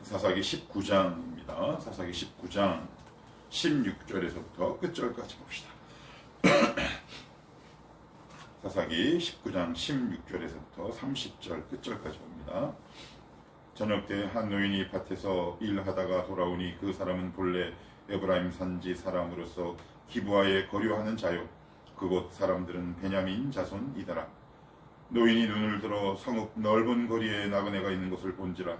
사사기 19장입니다. 사사기 19장 16절에서부터 끝절까지 봅시다. 사사기 19장 16절에서부터 30절 끝절까지 봅니다. 저녁 때 한 노인이 밭에서 일하다가 돌아오니 그 사람은 본래 에브라임 산지 사람으로서 기브아에 거류하는 자요 그곳 사람들은 베냐민 자손이더라. 노인이 눈을 들어 성읍 넓은 거리에 나그네가 있는 것을 본지라.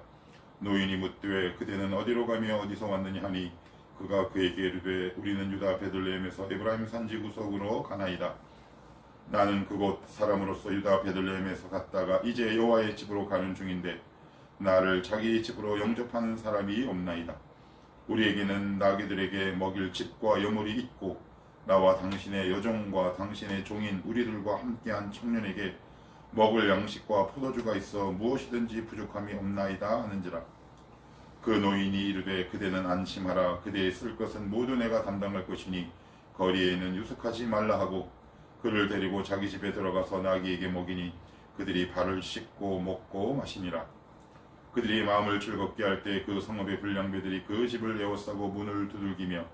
노인이 묻되 그대는 어디로 가며 어디서 왔느냐 하니 그가 그에게 이르되 우리는 유다 베들레헴에서 에브라임 산지 구석으로 가나이다. 나는 그곳 사람으로서 유다 베들레헴에서 갔다가 이제 여호와의 집으로 가는 중인데 나를 자기 집으로 영접하는 사람이 없나이다. 우리에게는 나귀들에게 먹일 집과 여물이 있고 나와 당신의 여종과 당신의 종인 우리들과 함께한 청년에게 먹을 양식과 포도주가 있어 무엇이든지 부족함이 없나이다 하는지라. 그 노인이 이르되 그대는 안심하라. 그대의 쓸 것은 모두 내가 담당할 것이니 거리에는 유숙하지 말라 하고 그를 데리고 자기 집에 들어가서 나귀에게 먹이니 그들이 발을 씻고 먹고 마시니라. 그들이 마음을 즐겁게 할 때 그 성읍의 불량배들이 그 집을 에워싸고 문을 두들기며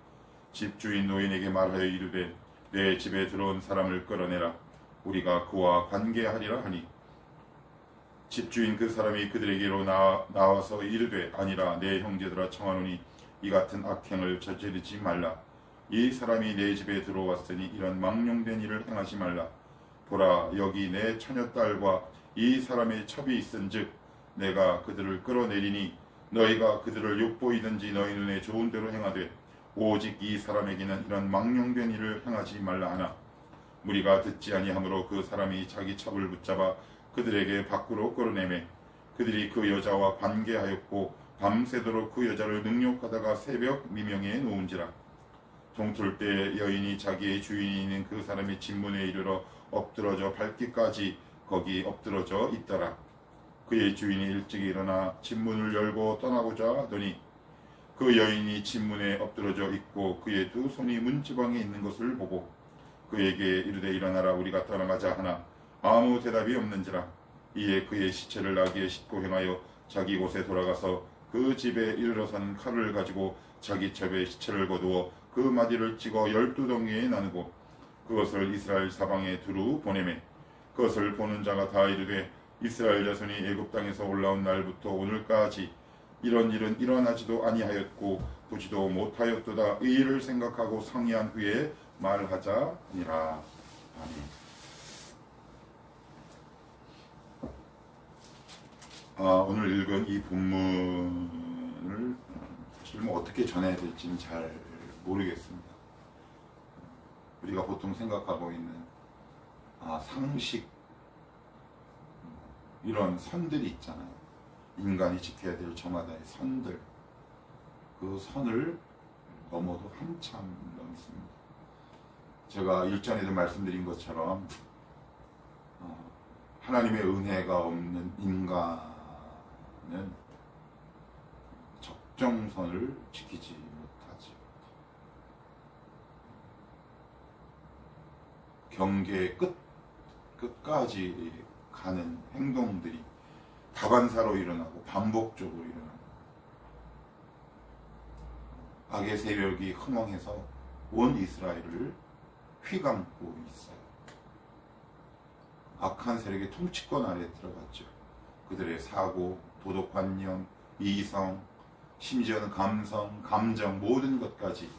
집주인 노인에게 말하여 이르되 내 집에 들어온 사람을 끌어내라. 우리가 그와 관계하리라 하니 집주인 그 사람이 그들에게로 나와서 이르되 아니라 내 형제들아 청하노니 이 같은 악행을 저지르지 말라. 이 사람이 내 집에 들어왔으니 이런 망령된 일을 행하지 말라. 보라 여기 내 처녀딸과 이 사람의 첩이 있은즉 내가 그들을 끌어내리니 너희가 그들을 욕보이든지 너희 눈에 좋은 대로 행하되 오직 이 사람에게는 이런 망령된 일을 행하지 말라 하나 무리가 듣지 아니하므로 그 사람이 자기 첩을 붙잡아 그들에게 밖으로 끌어내매 그들이 그 여자와 관계하였고 밤새도록 그 여자를 능욕하다가 새벽 미명에 놓은지라. 동틀 때 여인이 자기의 주인이 있는 그 사람의 집문에 이르러 엎드러져 밟기까지 거기 엎드러져 있더라. 그의 주인이 일찍 일어나 집문을 열고 떠나고자 하더니 그 여인이 집문에 엎드러져 있고 그의 두 손이 문지방에 있는 것을 보고 그에게 이르되 일어나라 우리가 떠나가자 하나 아무 대답이 없는지라. 이에 그의 시체를 나귀에 싣고 행하여 자기 곳에 돌아가서 그 집에 이르러서는 칼을 가지고 자기 첩에 시체를 거두어 그 마디를 찍어 12덩이에 나누고 그것을 이스라엘 사방에 두루 보내매 그것을 보는 자가 다 이르되 이스라엘 자손이 애굽 땅에서 올라온 날부터 오늘까지 이런 일은 일어나지도 아니하였고 보지도 못하였도다. 이 일을 생각하고 상의한 후에 말하자 하니라. 아멘. 오늘 읽은 이 본문을 사실 어떻게 전해야 될지는 잘 모르겠습니다. 우리가 보통 생각하고 있는 상식 이런 선들이 있잖아요. 인간이 지켜야 될 저마다의 선들, 그 선을 넘어도 한참 넘습니다. 제가 일전에도 말씀드린 것처럼 하나님의 은혜가 없는 인간은 적정선을 지키지 못하지. 경계의 끝까지 가는 행동들이 다반사로 일어나고 반복적으로 일어나고 악의 세력이 흥왕해서 온 이스라엘을 휘감고 있어요. 악한 세력의 통치권 아래에 들어갔죠. 그들의 사고, 도덕관념, 이성, 심지어는 감성, 감정 모든 것까지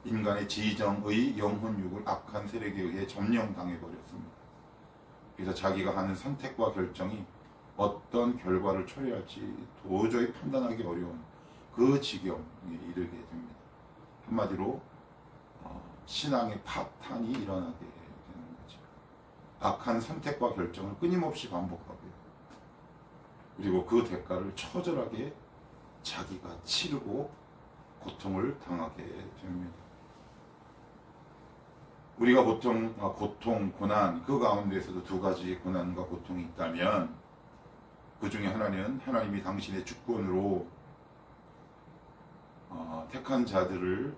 인간의 지정의 영혼육을 악한 세력에 의해 점령당해버렸습니다. 그래서 자기가 하는 선택과 결정이 어떤 결과를 초래할지 도저히 판단하기 어려운 그 지경에 이르게 됩니다. 한마디로 신앙의 파탄이 일어나게 되는 거죠. 악한 선택과 결정을 끊임없이 반복하고요. 그리고 그 대가를 처절하게 자기가 치르고 고통을 당하게 됩니다. 우리가 보통 고통, 고난 그 가운데에서도 두 가지 고난과 고통이 있다면 그 중에 하나는 하나님이 당신의 주권으로 택한 자들을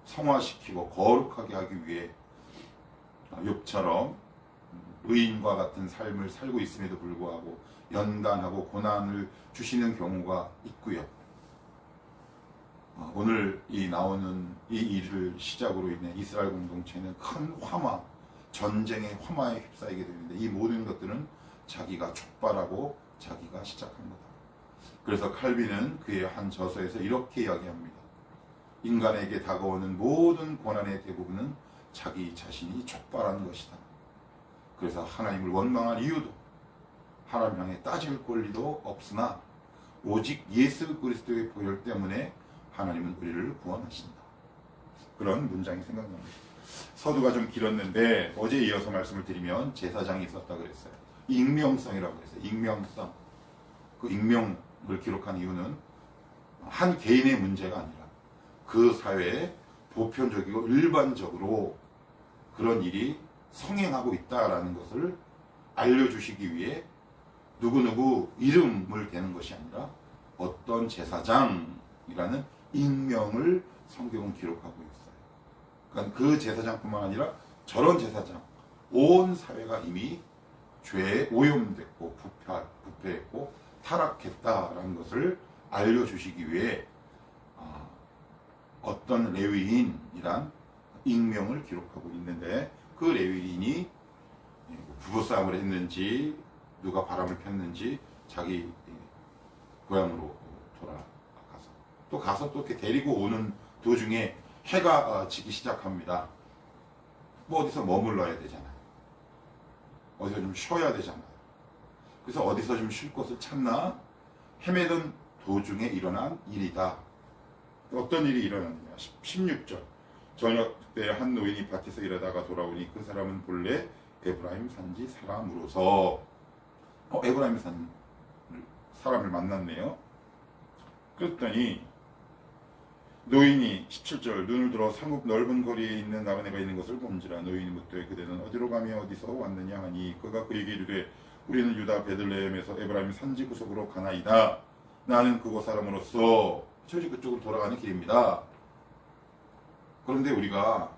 성화시키고 거룩하게 하기 위해 욥처럼 의인과 같은 삶을 살고 있음에도 불구하고 연단하고 고난을 주시는 경우가 있고요. 오늘 이 나오는 이 일을 시작으로 인해 이스라엘 공동체는 큰 화마, 전쟁의 화마에 휩싸이게 되는데 이 모든 것들은 자기가 촉발하고 자기가 시작한 거다. 그래서 칼빈은 그의 한 저서에서 이렇게 이야기합니다. 인간에게 다가오는 모든 고난의 대부분은 자기 자신이 촉발한 것이다. 그래서 하나님을 원망할 이유도 하나님 향해 따질 권리도 없으나 오직 예수 그리스도의 보혈 때문에 하나님은 우리를 구원하신다. 그런 문장이 생각납니다. 서두가 좀 길었는데 어제 이어서 말씀을 드리면 제사장이 있었다 그랬어요. 익명성이라고 그랬어요. 익명성. 그 익명을 기록한 이유는 한 개인의 문제가 아니라 그 사회에 보편적이고 일반적으로 그런 일이 성행하고 있다라는 것을 알려주시기 위해 누구누구 이름을 대는 것이 아니라 어떤 제사장이라는 익명을 성경은 기록하고 있어요. 그러니까 그 제사장뿐만 아니라 저런 제사장, 온 사회가 이미 죄에 오염됐고 부패했고 타락했다라는 것을 알려주시기 위해 어떤 레위인이란 익명을 기록하고 있는데 그 레위인이 부부싸움을 했는지 누가 바람을 폈는지 자기 고향으로 돌아가서 또 이렇게 데리고 오는 도중에 해가 지기 시작합니다. 뭐 어디서 머물러야 되잖아요. 어디서 좀 쉬어야 되잖아요. 그래서 어디서 좀 쉴 곳을 찾나 헤매던 도중에 일어난 일이다. 어떤 일이 일어났느냐. 16절. 저녁 때 한 노인이 밭에서 일하다가 돌아오니 그 사람은 본래 에브라임 산지 사람으로서 에브라임 산 사람을 만났네요. 그랬더니 노인이 17절 눈을 들어 상급 넓은 거리에 있는 나그네가 있는 것을 본지라. 노인이 묻되 그대는 어디로 가며 어디서 왔느냐 하니 그가 그에게 이르되 우리는 유다 베들레헴에서 에브라임 산지 구석으로 가나이다. 나는 그곳 사람으로서 저희 그쪽으로 돌아가는 길입니다. 그런데 우리가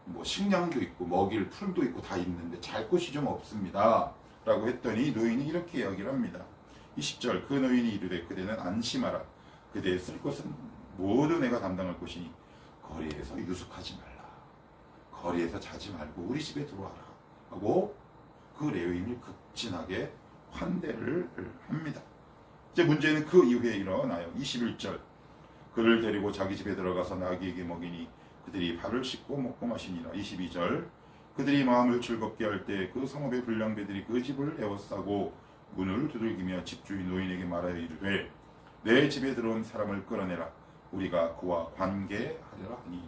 뭐 식량도 있고 먹일 풀도 있고 다 있는데 잘 곳이 좀 없습니다. 라고 했더니 노인이 이렇게 이야기를 합니다. 20절 그 노인이 이르되 그대는 안심하라. 그대의 쓸 것은 모두 내가 담당할 것이니 거리에서 유숙하지 말라. 거리에서 자지 말고 우리 집에 들어와라. 하고 그 레위인을 극진하게 환대를 합니다. 이제 문제는 그 이후에 일어나요. 21절 그를 데리고 자기 집에 들어가서 나귀에게 먹이니 그들이 발을 씻고 먹고 마시니라. 22절 그들이 마음을 즐겁게 할 때 그 성읍의 불량배들이 그 집을 에워싸고 문을 두들기며 집주인 노인에게 말하여 이르되 내 집에 들어온 사람을 끌어내라. 우리가 그와 관계하리라 하니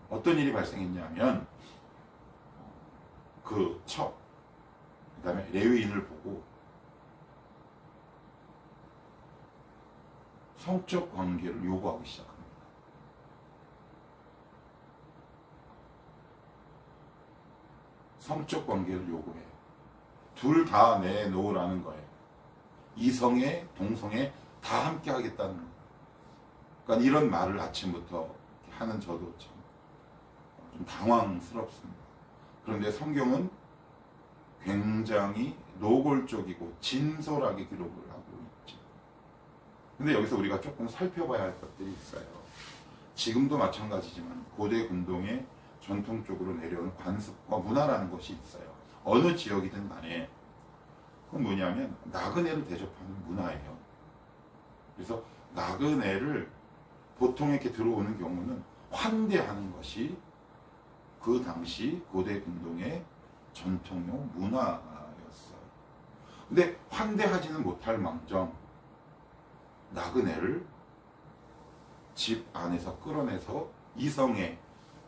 어떤 일이 발생했냐면 그 다음에 레위인을 보고 성적 관계를 요구하기 시작합니다. 성적 관계를 요구해. 둘 다 내놓으라는 거예요. 이성애, 동성애 다 함께 하겠다는 거예요. 그러니까 이런 말을 아침부터 하는 저도 좀 당황스럽습니다. 그런데 성경은 굉장히 노골적이고 진솔하게 기록을 하고 있죠. 근데 여기서 우리가 조금 살펴봐야 할 것들이 있어요. 지금도 마찬가지지만 고대 근동에 전통적으로 내려온 관습과 문화라는 것이 있어요. 어느 지역이든 간에 그건 뭐냐면 나그네를 대접하는 문화예요. 그래서 나그네를 보통 이렇게 들어오는 경우는 환대하는 것이 그 당시 고대 근동의 전통용 문화였어요. 근데 환대하지는 못할 망정 나그네를 집 안에서 끌어내서 이성애,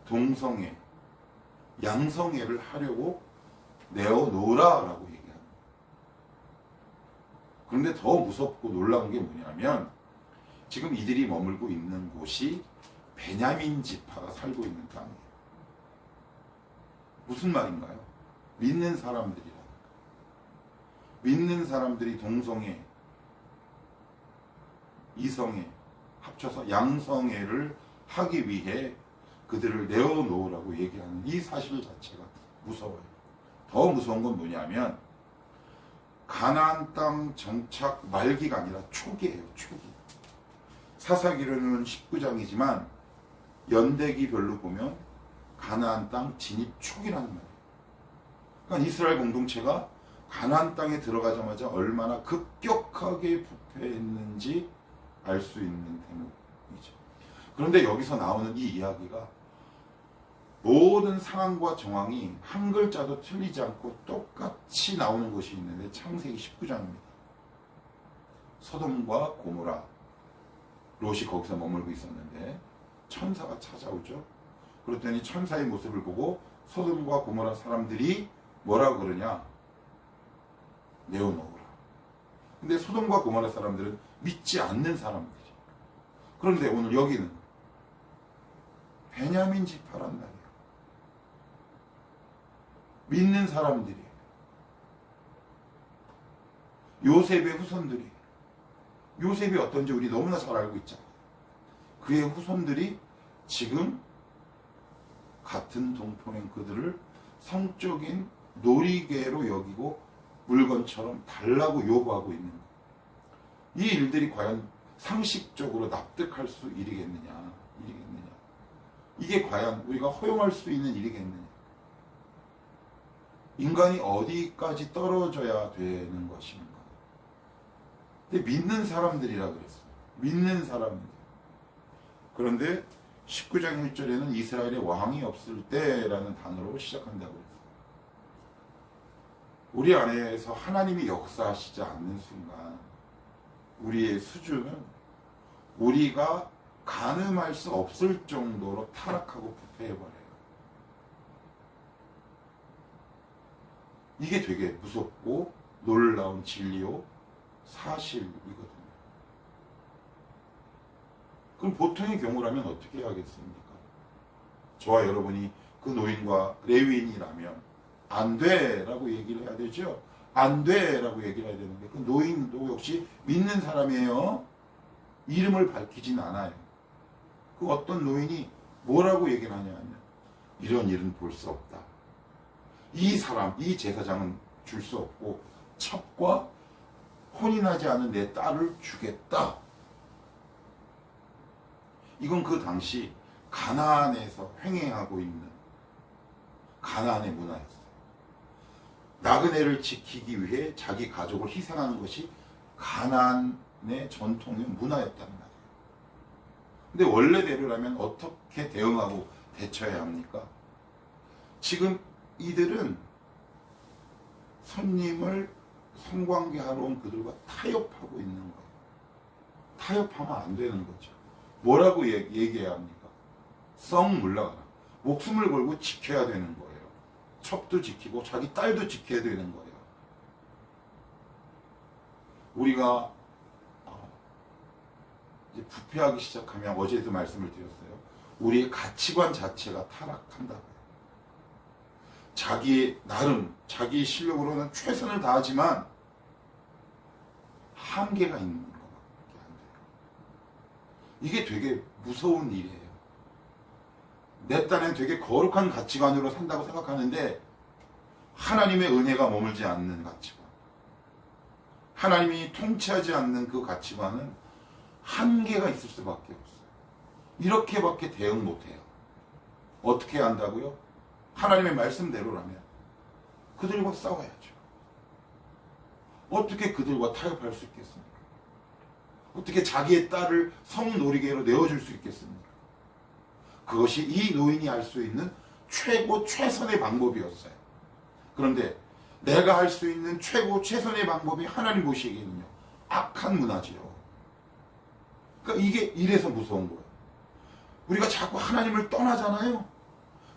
동성애, 양성애를 하려고 내어놓으라라고 얘기합니다. 그런데 더 무섭고 놀라운 게 뭐냐면 지금 이들이 머물고 있는 곳이 베냐민 지파가 살고 있는 땅이에요. 무슨 말인가요? 믿는 사람들이라. 믿는 사람들이 동성애, 이성애 합쳐서 양성애를 하기 위해 그들을 내어놓으라고 얘기하는 이 사실 자체가 무서워요. 더 무서운 건 뭐냐면 가나안 땅 정착 말기가 아니라 초기예요. 초기. 사사기로는 19장이지만 연대기별로 보면 가나안 땅 진입 초기라는 말이에요. 그러니까 이스라엘 공동체가 가나안 땅에 들어가자마자 얼마나 급격하게 부패했는지 알 수 있는 대목이죠. 그런데 여기서 나오는 이 이야기가 모든 상황과 정황이 한 글자도 틀리지 않고 똑같이 나오는 곳이 있는데 창세기 19장입니다. 소돔과 고모라, 롯이 거기서 머물고 있었는데 천사가 찾아오죠. 그랬더니 천사의 모습을 보고 소돔과 고모라 사람들이 뭐라고 그러냐? 내어놓으라. 근데 소돔과 고모라 사람들은 믿지 않는 사람들이. 그런데 오늘 여기는 베냐민 지파란 말이에요. 믿는 사람들이, 요셉의 후손들이, 요셉이 어떤지 우리 너무나 잘 알고 있잖아요. 그의 후손들이 지금 같은 동포인 그들을 성적인 놀이개로 여기고 물건처럼 달라고 요구하고 있는 거예요. 이 일들이 과연 상식적으로 납득할 수 일이겠느냐. 이게 과연 우리가 허용할 수 있는 일이겠느냐. 인간이 어디까지 떨어져야 되는 것인가. 근데 믿는 사람들이라 그랬어요. 믿는 사람들. 그런데 19장 1절에는 이스라엘의 왕이 없을 때라는 단어로 시작한다고 그랬어요. 우리 안에서 하나님이 역사하시지 않는 순간 우리의 수준은 우리가 가늠할 수 없을 정도로 타락하고 부패해버려요. 이게 되게 무섭고 놀라운 진리요 사실이거든요. 그럼 보통의 경우라면 어떻게 해야겠습니까? 저와 여러분이 그 노인과 레위인이라면 안 돼라고 얘기를 해야 되죠. 안 돼라고 얘기를 해야 되는데 그 노인도 역시 믿는 사람이에요. 이름을 밝히진 않아요. 그 어떤 노인이 뭐라고 얘기를 하냐면 이런 일은 볼 수 없다. 이 사람, 이 제사장은 줄 수 없고 첩과 혼인하지 않은 내 딸을 주겠다. 이건 그 당시 가나안에서 횡행하고 있는 가나안의 문화였어요. 나그네를 지키기 위해 자기 가족을 희생하는 것이 가나안의 전통의 문화였단 말이에요. 근데 원래대로라면 어떻게 대응하고 대처해야 합니까? 지금 이들은 손님을 성관계하러 온 그들과 타협하고 있는 거예요. 타협하면 안 되는 거죠. 뭐라고 얘기해야 합니까? 썩 물러가라. 목숨을 걸고 지켜야 되는 거예요. 첩도 지키고 자기 딸도 지켜야 되는 거예요. 우리가 이제 부패하기 시작하면 어제도 말씀을 드렸어요. 우리의 가치관 자체가 타락한다고요. 자기의 나름, 자기 실력으로는 최선을 다하지만 한계가 있는 것밖에 안 돼요. 이게 되게 무서운 일이에요. 내 딴엔 되게 거룩한 가치관으로 산다고 생각하는데 하나님의 은혜가 머물지 않는 가치관, 하나님이 통치하지 않는 그 가치관은 한계가 있을 수밖에 없어요. 이렇게밖에 대응 못해요. 어떻게 한다고요? 하나님의 말씀대로라면 그들과 싸워야죠. 어떻게 그들과 타협할 수 있겠습니까? 어떻게 자기의 딸을 성놀이개로 내어줄 수 있겠습니까? 그것이 이 노인이 할 수 있는 최고 최선의 방법이었어요. 그런데 내가 할 수 있는 최고 최선의 방법이 하나님 보시기에는요 악한 문화지요. 그러니까 이게 이래서 무서운 거예요. 우리가 자꾸 하나님을 떠나잖아요.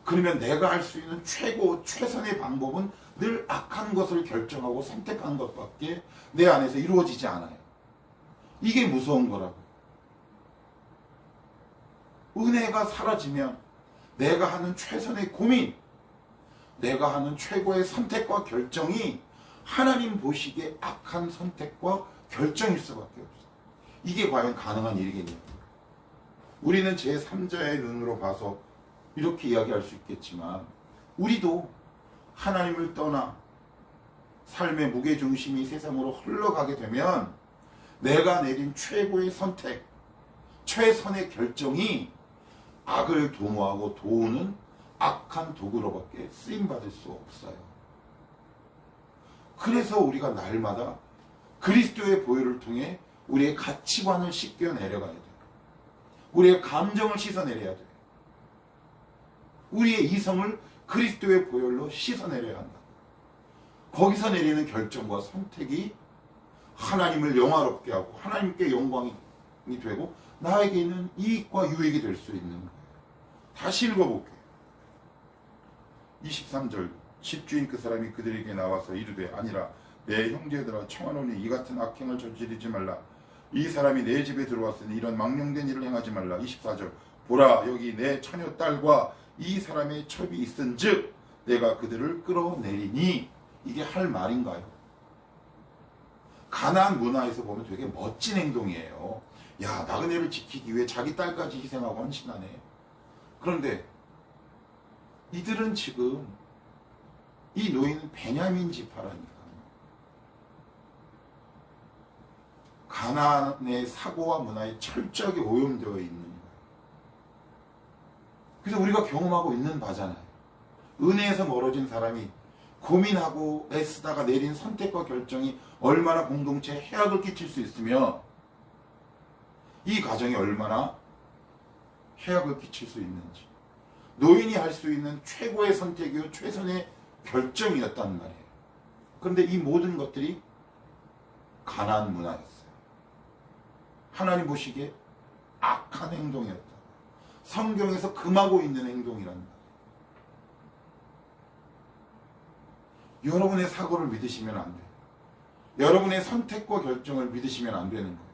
그러면 내가 할 수 있는 최고 최선의 방법은 늘 악한 것을 결정하고 선택한 것밖에 내 안에서 이루어지지 않아요. 이게 무서운 거라고요. 은혜가 사라지면 내가 하는 최선의 고민, 내가 하는 최고의 선택과 결정이 하나님 보시기에 악한 선택과 결정일 수밖에 없어요. 이게 과연 가능한 일이겠냐고요. 우리는 제3자의 눈으로 봐서 이렇게 이야기할 수 있겠지만 우리도 하나님을 떠나 삶의 무게중심이 세상으로 흘러가게 되면 내가 내린 최고의 선택, 최선의 결정이 악을 도모하고 도우는 악한 도구로밖에 쓰임받을 수 없어요. 그래서 우리가 날마다 그리스도의 보혈을 통해 우리의 가치관을 씻겨 내려가야 돼요. 우리의 감정을 씻어내려야 돼요. 우리의 이성을 그리스도의 보혈로 씻어내려야 한다. 거기서 내리는 결정과 선택이 하나님을 영화롭게 하고 하나님께 영광이 되고 나에게 있는 이익과 유익이 될 수 있는 거예요. 다시 읽어볼게요. 23절 집주인 그 사람이 그들에게 나와서 이르되 아니라 내 형제들아 청하노니 이 같은 악행을 저지르지 말라. 이 사람이 내 집에 들어왔으니 이런 망령된 일을 행하지 말라. 24절 보라 여기 내 처녀 딸과 이 사람의 첩이 있은즉 내가 그들을 끌어내리니. 이게 할 말인가요? 가나안 문화에서 보면 되게 멋진 행동이에요. 야, 나그네를 지키기 위해 자기 딸까지 희생하고 헌신하네. 그런데 이들은 지금 이 노인은 베냐민 지파라니까. 가나안의 사고와 문화에 철저하게 오염되어 있는 거예요. 그래서 우리가 경험하고 있는 바잖아요. 은혜에서 멀어진 사람이 고민하고 애쓰다가 내린 선택과 결정이 얼마나 공동체에 해악을 끼칠 수 있으며 이 가정이 얼마나 해악을 끼칠 수 있는지. 노인이 할 수 있는 최고의 선택이요 최선의 결정이었단 말이에요. 그런데 이 모든 것들이 가나안 문화였어요. 하나님 보시기에 악한 행동이었다. 성경에서 금하고 있는 행동이란 말이에요. 여러분의 사고를 믿으시면 안 돼요. 여러분의 선택과 결정을 믿으시면 안 되는 거예요.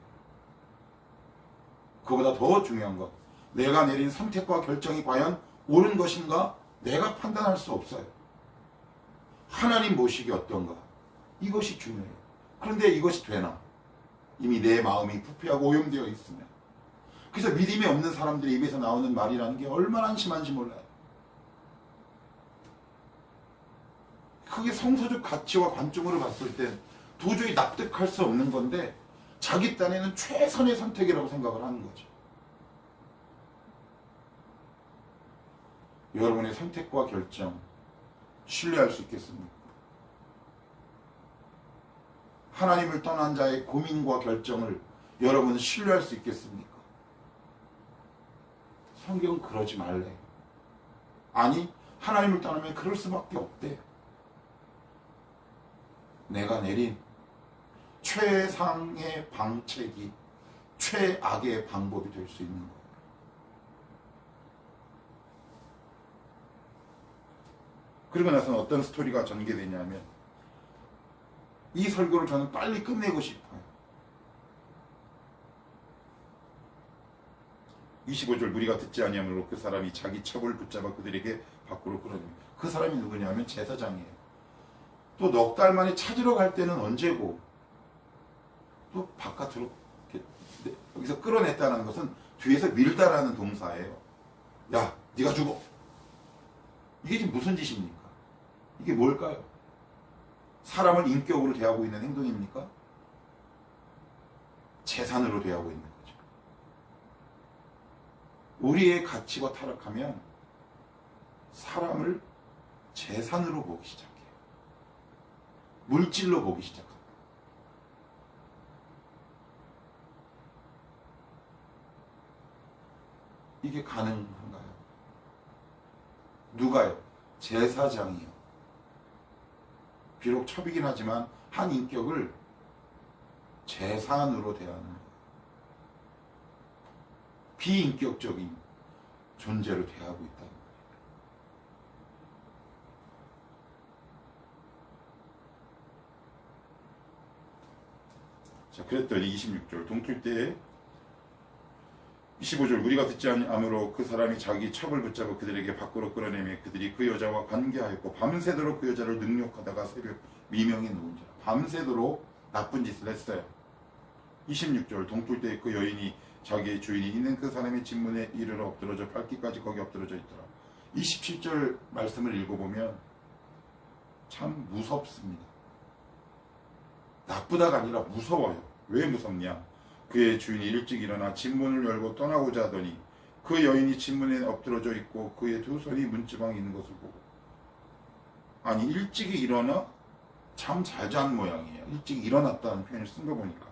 그보다 더 중요한 것, 내가 내린 선택과 결정이 과연 옳은 것인가? 내가 판단할 수 없어요. 하나님 보시기 어떤가? 이것이 중요해요. 그런데 이것이 되나? 이미 내 마음이 부패하고 오염되어 있으면. 그래서 믿음이 없는 사람들의 입에서 나오는 말이라는 게 얼마나 한심한지 몰라요. 그게 성서적 가치와 관점으로 봤을 땐 도저히 납득할 수 없는 건데 자기 딴에는 최선의 선택이라고 생각을 하는 거죠. 여러분의 선택과 결정 신뢰할 수 있겠습니까? 하나님을 떠난 자의 고민과 결정을 여러분은 신뢰할 수 있겠습니까? 성경은 그러지 말래요. 아니, 하나님을 떠나면 그럴 수밖에 없대요. 내가 내린 최상의 방책이 최악의 방법이 될 수 있는 거예요. 그리고 나서는 어떤 스토리가 전개되냐면 이 설교를 저는 빨리 끝내고 싶어요. 25절 무리가 듣지 아니하므로 그 사람이 자기 첩을 붙잡아 그들에게 밖으로 끌어냅니다. 그 사람이 누구냐면 제사장이에요. 또 넉 달 만에 찾으러 갈 때는 언제고 또 바깥으로 여기서 끌어냈다는 것은 뒤에서 밀다라는 동사예요. 야, 네가 죽어. 이게 지금 무슨 짓입니까? 이게 뭘까요? 사람을 인격으로 대하고 있는 행동입니까? 재산으로 대하고 있는 거죠. 우리의 가치가 타락하면 사람을 재산으로 보기 시작해요. 물질로 보기 시작합니다. 이게 가능한가요? 누가요? 제사장이요. 비록 첩이긴 하지만 한 인격을 재산으로 대하는 거예요. 비인격적인 존재로 대하고 있다는 거예요. 자, 그랬더니 26절 동틀 때에 25절 우리가 듣지 않으므로 그 사람이 자기 첩을 붙잡아 그들에게 밖으로 끌어내며 그들이 그 여자와 관계하였고 밤새도록 그 여자를 능욕하다가 새벽 미명이 누운지라. 밤새도록 나쁜 짓을 했어요. 26절 동틀 때에 그 여인이 자기의 주인이 있는 그 사람의 집문에 이르러 엎드러져 발기까지 거기 엎드러져 있더라. 27절 말씀을 읽어보면 참 무섭습니다. 나쁘다가 아니라 무서워요. 왜 무섭냐? 그의 주인이 일찍 일어나 집문을 열고 떠나고자 하더니 그 여인이 집문에 엎드러져 있고 그의 두 손이 문지방에 있는 것을 보고. 아니, 일찍이 일어나 참 잘 잔 모양이에요. 일찍 일어났다는 표현을 쓴 거 보니까.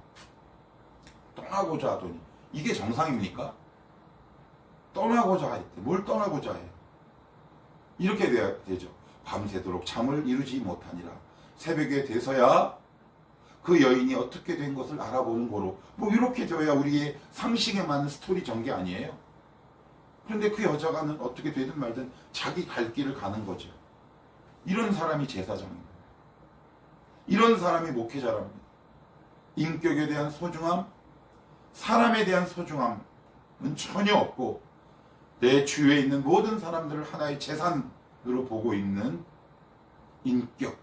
떠나고자 하더니. 이게 정상입니까? 떠나고자 했대. 뭘 떠나고자 해요? 이렇게 돼야 되죠. 밤새도록 잠을 이루지 못하니라. 새벽에 돼서야 그 여인이 어떻게 된 것을 알아보는 거로. 뭐 이렇게 되어야 우리의 상식에 맞는 스토리 전개 아니에요? 그런데 그 여자가는 어떻게 되든 말든 자기 갈 길을 가는 거죠. 이런 사람이 제사장입니다. 이런 사람이 목회자랍니다. 인격에 대한 소중함, 사람에 대한 소중함은 전혀 없고 내 주위에 있는 모든 사람들을 하나의 재산으로 보고 있는 인격.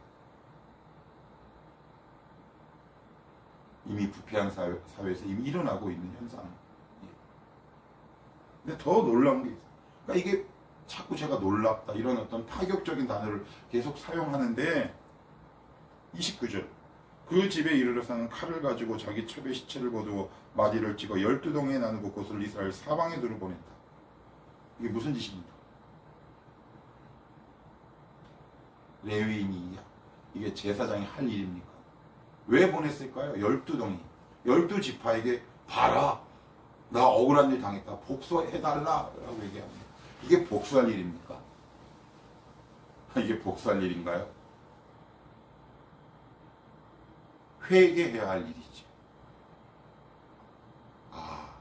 이미 부패한 사회에서 이미 일어나고 있는 현상. 근데 더 놀라운 게 있어요. 그러니까 이게 자꾸 제가 놀랍다 이런 어떤 파격적인 단어를 계속 사용하는데 29절 그 집에 이르러서는 칼을 가지고 자기 첩의 시체를 거두어 마디를 찍어 12동에 나누고 그것을 이스라엘 사방에 두루 보냈다. 이게 무슨 짓입니까? 레위인이 이게 제사장이 할 일입니까? 왜 보냈을까요? 12동이 12지파에게 봐라, 나 억울한 일 당했다, 복수해달라 라고 얘기합니다. 이게 복수할 일입니까? 이게 복수할 일인가요? 회개해야 할 일이지. 아,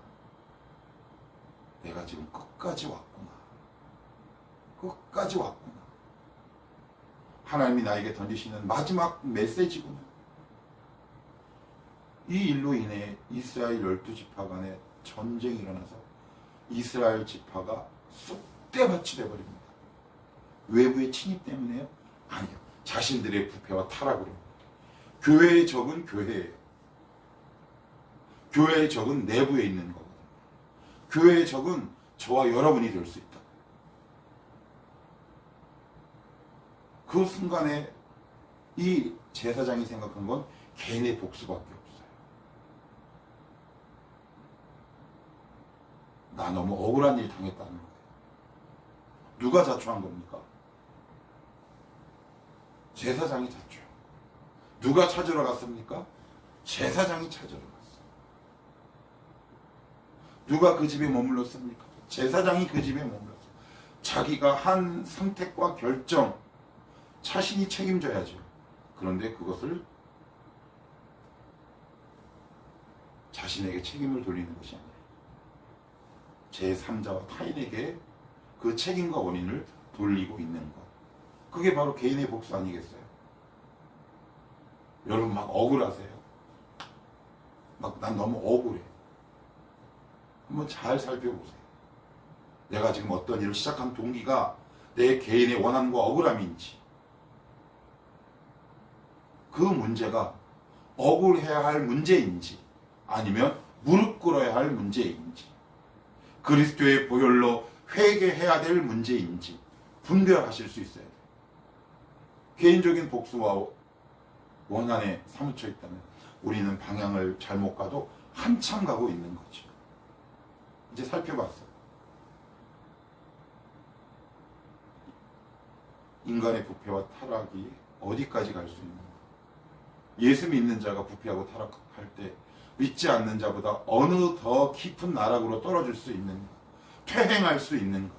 내가 지금 끝까지 왔구나. 끝까지 왔구나. 하나님이 나에게 던지시는 마지막 메시지구나. 이 일로 인해 이스라엘 12지파 간에 전쟁이 일어나서 이스라엘 지파가 쑥대밭이 되어버립니다. 외부의 침입 때문에요? 아니요. 자신들의 부패와 타락으로. 교회의 적은 교회예요. 교회의 적은 내부에 있는 거거든요. 교회의 적은 저와 여러분이 될 수 있다. 그 순간에 이 제사장이 생각한 건 개인의 복수밖에 없어요. 나 너무 억울한 일 당했다는 거예요. 누가 자초한 겁니까? 제사장이 자초요. 누가 찾으러 갔습니까? 제사장이 찾으러 갔어요. 누가 그 집에 머물렀습니까? 제사장이 그 집에 머물렀어요. 자기가 한 선택과 결정, 자신이 책임져야죠. 그런데 그것을 자신에게 책임을 돌리는 것이 아니에요. 제3자와 타인에게 그 책임과 원인을 돌리고 있는 것. 그게 바로 개인의 복수 아니겠어요? 여러분 막 억울하세요? 막 난 너무 억울해. 한번 잘 살펴보세요. 내가 지금 어떤 일을 시작한 동기가 내 개인의 원함과 억울함인지, 그 문제가 억울해야 할 문제인지 아니면 무릎 꿇어야 할 문제인지, 그리스도의 보혈로 회개해야 될 문제인지 분별하실 수 있어야 돼요. 개인적인 복수와 원한에 사무쳐 있다면 우리는 방향을 잘못 가도 한참 가고 있는 거죠. 이제 살펴봤어요. 인간의 부패와 타락이 어디까지 갈 수 있는가? 예수 믿는 자가 부패하고 타락할 때 믿지 않는 자보다 어느 더 깊은 나락으로 떨어질 수 있는가? 퇴행할 수 있는가?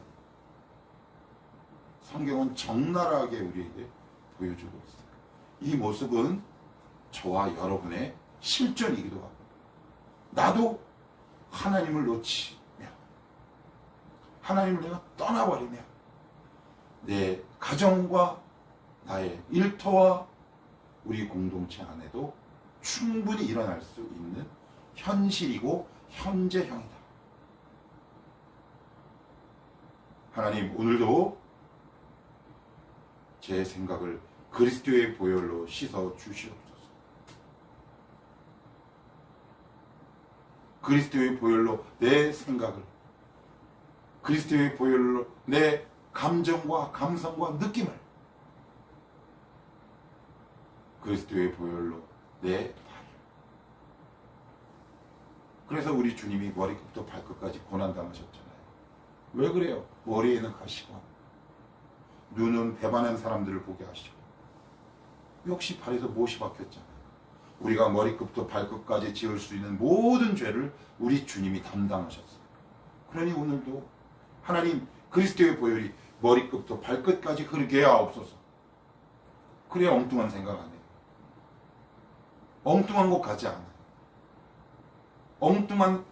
성경은 적나라하게 우리에게 보여주고 있어요. 이 모습은 저와 여러분의 실존이기도 하고, 나도 하나님을 놓치면, 하나님을 내가 떠나버리면 내 가정과 나의 일터와 우리 공동체 안에도 충분히 일어날 수 있는 현실이고 현재형이다. 하나님, 오늘도 제 생각을 그리스도의 보혈로 씻어 주시옵소서. 그리스도의 보혈로 내 생각을, 그리스도의 보혈로 내 감정과 감성과 느낌을, 그리스도의 보혈로 내 발을, 그래서 우리 주님이 머리끝부터 발끝까지 고난당하셨잖아요. 왜 그래요? 머리에는 가시관, 눈은 배반한 사람들을 보게 하시고, 역시 발에서 못이 박혔잖아요. 우리가 머리끝부터 발끝까지 지을 수 있는 모든 죄를 우리 주님이 담당하셨어요. 그러니 오늘도 하나님 그리스도의 보혈이 머리끝부터 발끝까지 흐르게 하옵소서. 그래야 엉뚱한 생각 안 해요. 엉뚱한 곳 가지 않아요. 엉뚱한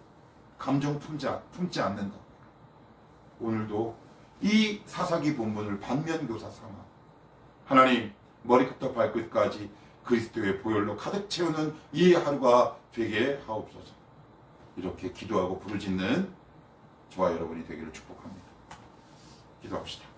감정 품지 않는다. 오늘도 이 사사기 본문을 반면교사 삼아 하나님 머리끝부터 발끝까지 그리스도의 보혈로 가득 채우는 이 하루가 되게 하옵소서. 이렇게 기도하고 부르짖는 저와 여러분이 되기를 축복합니다. 기도합시다.